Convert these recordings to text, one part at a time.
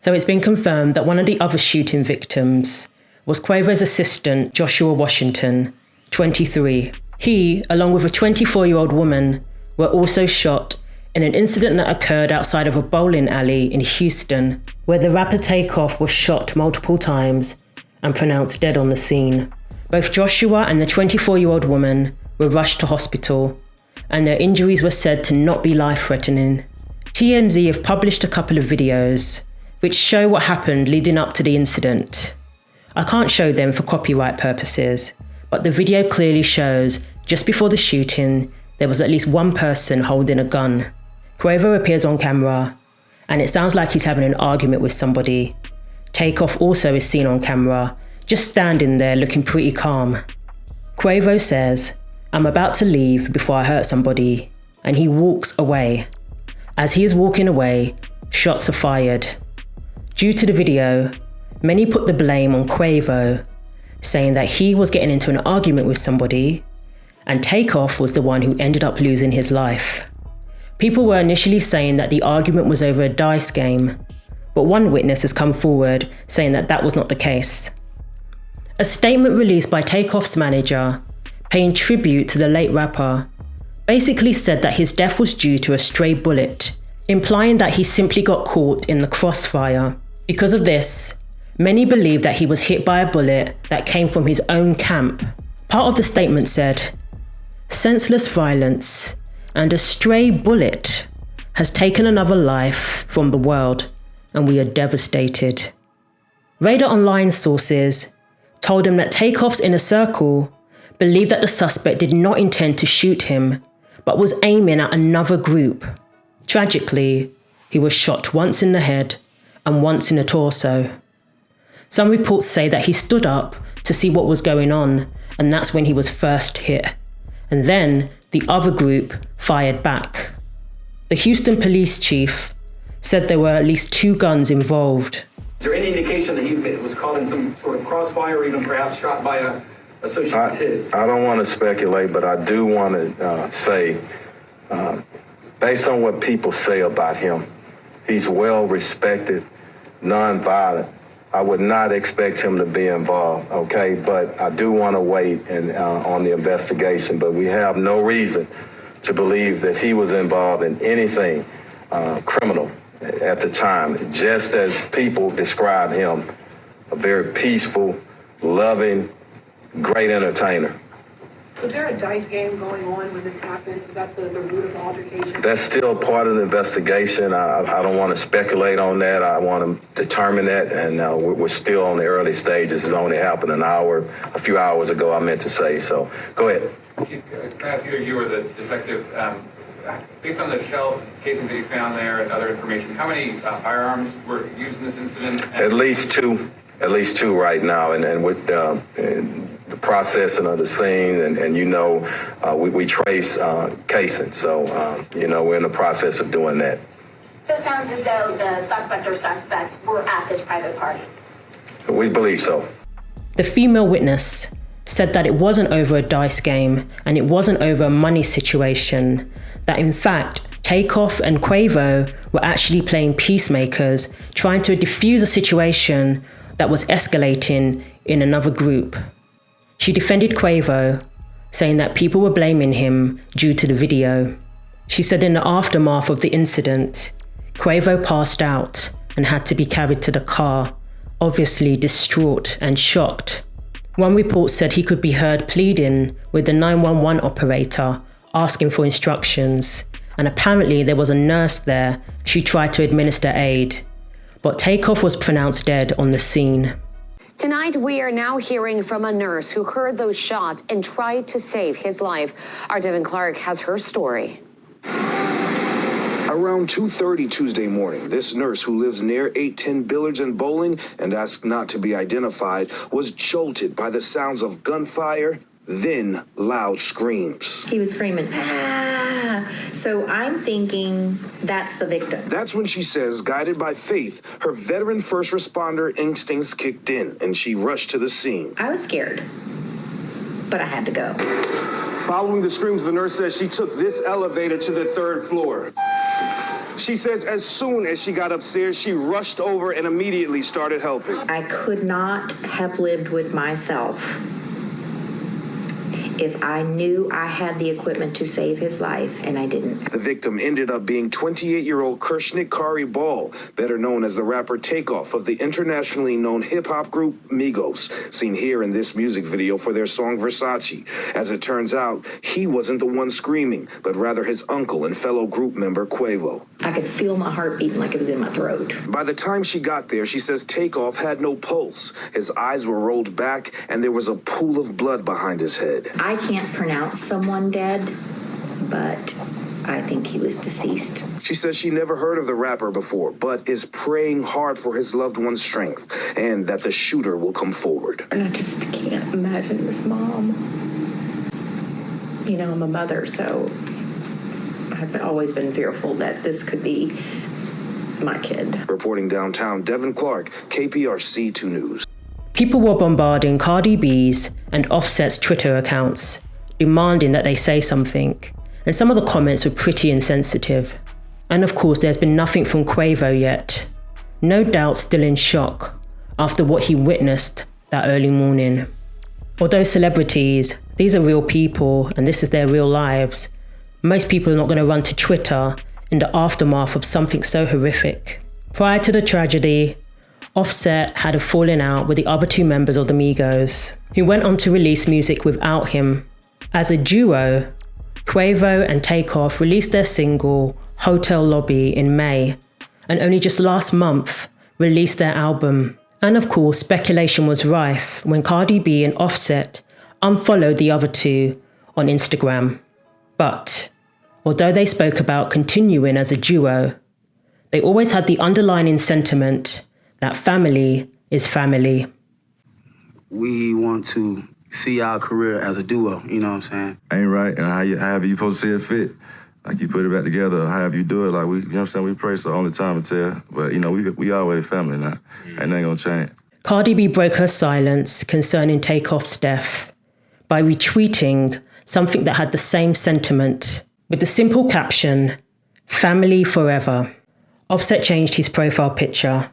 So it's been confirmed that one of the other shooting victims was Quavo's assistant, Joshua Washington, 23. He, along with a 24-year-old woman, were also shot in an incident that occurred outside of a bowling alley in Houston, where the rapper Takeoff was shot multiple times and pronounced dead on the scene. Both Joshua and the 24-year-old woman were rushed to hospital, and their injuries were said to not be life-threatening. TMZ have published a couple of videos which show what happened leading up to the incident. I can't show them for copyright purposes, but the video clearly shows just before the shooting, there was at least one person holding a gun. Quavo appears on camera, and it sounds like he's having an argument with somebody. Takeoff also is seen on camera, just standing there looking pretty calm. Quavo says, "I'm about to leave before I hurt somebody," and he walks away. As he is walking away, shots are fired. Due to the video, many put the blame on Quavo, saying that he was getting into an argument with somebody, and Takeoff was the one who ended up losing his life. People were initially saying that the argument was over a dice game, but one witness has come forward saying that that was not the case. A statement released by Takeoff's manager, paying tribute to the late rapper, basically said that his death was due to a stray bullet, implying that he simply got caught in the crossfire. Because of this, many believe that he was hit by a bullet that came from his own camp. Part of the statement said, "Senseless violence and a stray bullet has taken another life from the world, and we are devastated." Radar Online sources told him that Takeoff's inner circle believed that the suspect did not intend to shoot him, but was aiming at another group. Tragically, he was shot once in the head and once in the torso. Some reports say that he stood up to see what was going on, and that's when he was first hit. And then the other group fired back. The Houston police chief said there were at least 2 guns involved. Is there any indication that he was caught in some sort of crossfire or even perhaps shot by a associate of his? I don't want to speculate, but I do want to say, based on what people say about him, he's well respected, non-violent. I would not expect him to be involved, okay? But I do want to wait on the investigation, but we have no reason to believe that he was involved in anything criminal at the time, just as people describe him, a very peaceful, loving, great entertainer. Was there a dice game going on when this happened? Was that the root of the altercation? That's still part of the investigation. I don't want to speculate on that. I want to determine that, and we're still on the early stages. It's only happened a few hours ago, I meant to say. So go ahead. Kadafi, you were the detective. Based on the shell casings that you found there and other information, how many firearms were used in this incident? At least two right now, and with the processing of the scene, and we trace casing, so we're in the process of doing that. So it sounds as though the suspect or suspects were at this private party. We believe so. The female witness said that it wasn't over a dice game and it wasn't over a money situation, that in fact Takeoff and Quavo were actually playing peacemakers, trying to defuse a situation that was escalating in another group. She defended Quavo, saying that people were blaming him due to the video. She said in the aftermath of the incident, Quavo passed out and had to be carried to the car, obviously distraught and shocked. One report said he could be heard pleading with the 911 operator, asking for instructions, and apparently there was a nurse there. She tried to administer aid, but Takeoff was pronounced dead on the scene. Tonight, we are now hearing from a nurse who heard those shots and tried to save his life. Our Devin Clark has her story. Around 2:30 Tuesday morning, this nurse who lives near 810 Billards and Bowling and asked not to be identified was jolted by the sounds of gunfire, then loud screams. He was screaming, "Ah!" So I'm thinking that's the victim. That's when she says, guided by faith, her veteran first responder instincts kicked in and she rushed to the scene. I was scared, but I had to go. Following the screams, the nurse says she took this elevator to the 3rd floor. She says as soon as she got upstairs, she rushed over and immediately started helping. I could not have lived with myself if I knew I had the equipment to save his life, and I didn't. The victim ended up being 28-year-old Kershnik Kari Ball, better known as the rapper Takeoff of the internationally known hip-hop group Migos, seen here in this music video for their song Versace. As it turns out, he wasn't the one screaming, but rather his uncle and fellow group member Quavo. I could feel my heart beating like it was in my throat. By the time she got there, she says Takeoff had no pulse. His eyes were rolled back, and there was a pool of blood behind his head. I can't pronounce someone dead, but I think he was deceased. She says she never heard of the rapper before, but is praying hard for his loved one's strength and that the shooter will come forward. And I just can't imagine this mom. You know, I'm a mother, so I've always been fearful that this could be my kid. Reporting downtown, Devin Clark, KPRC 2 News. People were bombarding Cardi B's and Offset's Twitter accounts, demanding that they say something, and some of the comments were pretty insensitive. And of course, there's been nothing from Quavo yet. No doubt still in shock after what he witnessed that early morning. Although celebrities, these are real people and this is their real lives, most people are not going to run to Twitter in the aftermath of something so horrific. Prior to the tragedy, Offset had a falling out with the other two members of the Migos, who went on to release music without him. As a duo, Quavo and Takeoff released their single Hotel Lobby in May, and only just last month released their album. And of course, speculation was rife when Cardi B and Offset unfollowed the other two on Instagram. But although they spoke about continuing as a duo, they always had the underlying sentiment that family is family. We want to see our career as a duo, you know what I'm saying? Ain't right, and however you supposed to see it fit. Like you put it back together, however you do it, like we, you know what I'm saying, we pray, so only time will tell. But you know, we always family now. Ain't nothing gonna change. Cardi B broke her silence concerning Takeoff's death by retweeting something that had the same sentiment with the simple caption, "Family forever." Offset changed his profile picture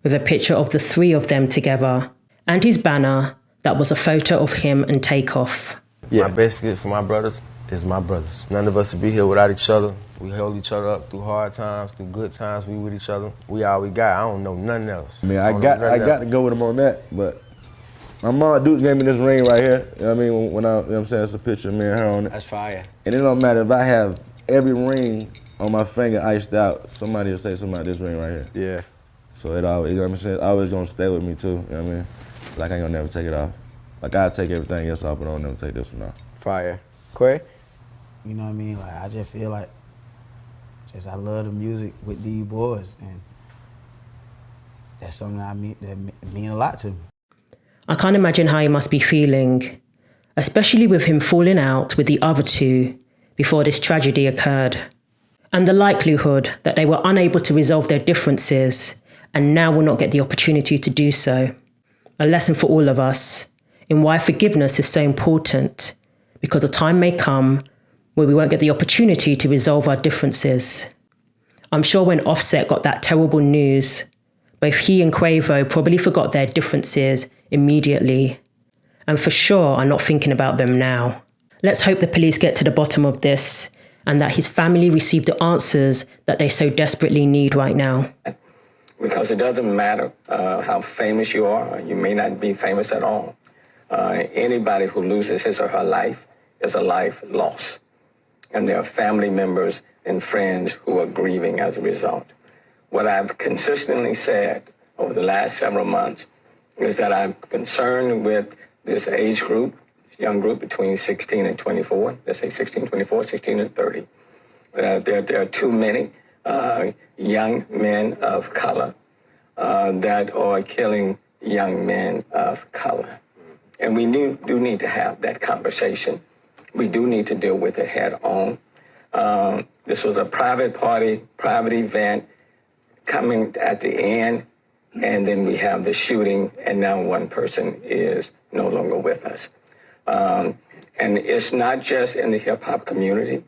with a picture of the three of them together, and his banner that was a photo of him and Takeoff. Yeah, my best gift for my brothers is my brothers. None of us would be here without each other. We held each other up through hard times, through good times. We with each other. We all we got. I don't know nothing else. I mean, I got to go with him on that, but my mom Duke gave me this ring right here. You know what I mean? When I, you know what I'm saying, it's a picture of me and her on it. That's fire. And it don't matter if I have every ring on my finger iced out, somebody will say something about this ring right here. Yeah. So it always, you know what I'm saying, it's always gonna stay with me too, you know what I mean? Like I ain't gonna never take it off. Like I'll take everything else off, but I don't never take this one off. Fire. Quay? You know what I mean? Like I just feel like, I love the music with these boys, and that's something that mean a lot to me. I can't imagine how he must be feeling, especially with him falling out with the other two before this tragedy occurred, and the likelihood that they were unable to resolve their differences and now will not get the opportunity to do so. A lesson for all of us in why forgiveness is so important, because a time may come where we won't get the opportunity to resolve our differences. I'm sure when Offset got that terrible news, both he and Quavo probably forgot their differences immediately, and for sure are not thinking about them now. Let's hope the police get to the bottom of this and that his family receive the answers that they so desperately need right now. Because it doesn't matter how famous you are, you may not be famous at all. Anybody who loses his or her life is a life lost. And there are family members and friends who are grieving as a result. What I've consistently said over the last several months is that I'm concerned with this age group, young group between 16 and 24, let's say 16, 24, 16 and 30. There are too many young men of color that are killing young men of color. And we do need to have that conversation. We do need to deal with it head on. This was a private party, private event coming at the end, and then we have the shooting, and now one person is no longer with us. And it's not just in the hip hop community.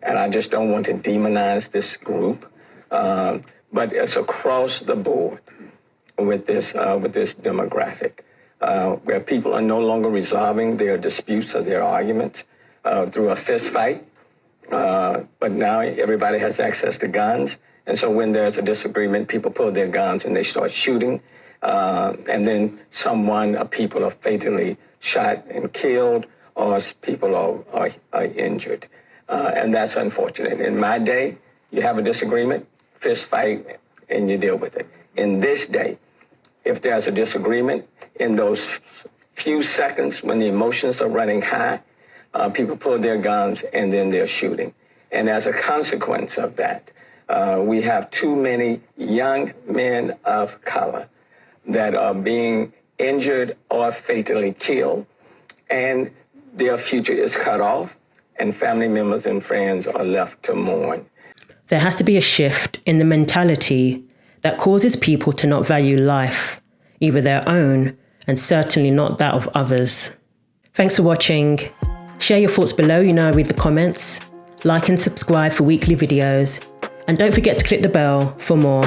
and I just don't want to demonize this group, but it's across the board with this demographic, where people are no longer resolving their disputes or their arguments through a fist fight, but now everybody has access to guns, and so when there's a disagreement, people pull their guns and they start shooting, and then people are fatally shot and killed, or people are injured. And that's unfortunate. In my day, you have a disagreement, fist fight, and you deal with it. In this day, if there's a disagreement, in those few seconds when the emotions are running high, people pull their guns and then they're shooting. And as a consequence of that, we have too many young men of color that are being injured or fatally killed, and their future is cut off, and family members and friends are left to mourn. There has to be a shift in the mentality that causes people to not value life, either their own and certainly not that of others. Thanks for watching. Share your thoughts below, I read the comments. Like and subscribe for weekly videos. And don't forget to click the bell for more.